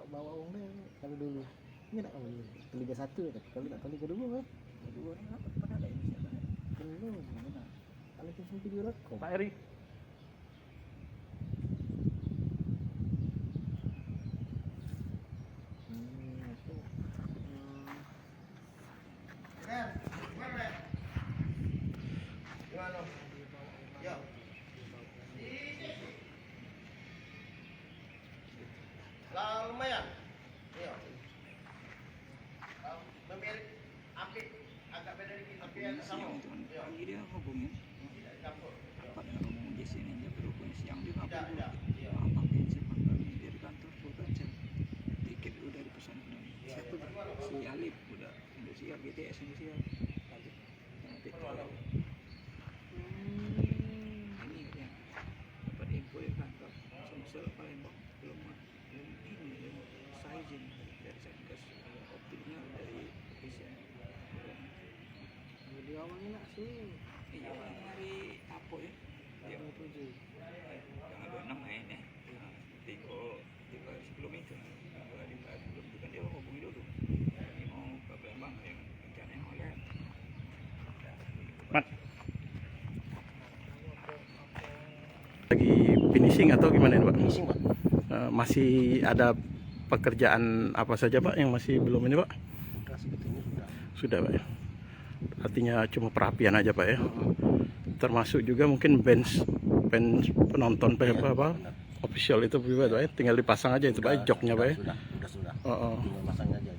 Bawa uangnya kalau dulu ini nak kalau Liga 1 ya, kalau tak Liga 2 kan kedua apa pernah ada ini siapa belum mana kalau ke video rekam Pak Eri lumayan. Iya. Memilih api agak beda dikit tapi agak sama. Iya. Pagi dia hubungin. Tidak campur. Apa dia ngomong di sini dia berhubung siang dia Tidak, tidak. Iya. apa pensi pangkal dia di kantor full cancel. Tiket udah dipesan udah. Siapa si Alif udah Indonesia GTS Indonesia. Nanti ini dia dapat info di kantor Sumsel Palembang belum ini saya izin dari Satgas optiknya dari Official. di awalnya nak sih Iya, hari apa ya? Dia mau 7. Tanggal 26 main ya. Tiga sebelum itu. Sebelum itu kan dia hubungi dulu. Ini mau ke Palembang yang rencananya mau lihat. Mat lagi finishing atau gimana ini Pak? finishing Pak. Masih ada pekerjaan apa saja Pak yang masih belum ini Pak? Udah sebetulnya Sudah Pak ya. Artinya cuma perapian aja Pak ya. Termasuk juga mungkin bench penonton apa official itu Pak ya. Tinggal dipasang aja itu Pak ya, joknya Pak ya. Sudah. Oh. Tinggal pasang aja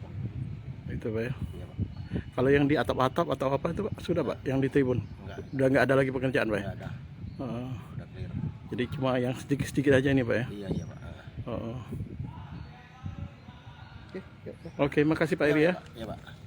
Itu Pak ya. iya Pak. Kalau yang di atap-atap atau apa itu Pak? Sudah Pak, yang di tribun. Udah nggak ada lagi pekerjaan Pak ya. Ada udah clear. Jadi cuma yang sedikit-sedikit aja ini Pak ya. Iya Pak. Oke, makasih Pak Eri ya. Iya Pak.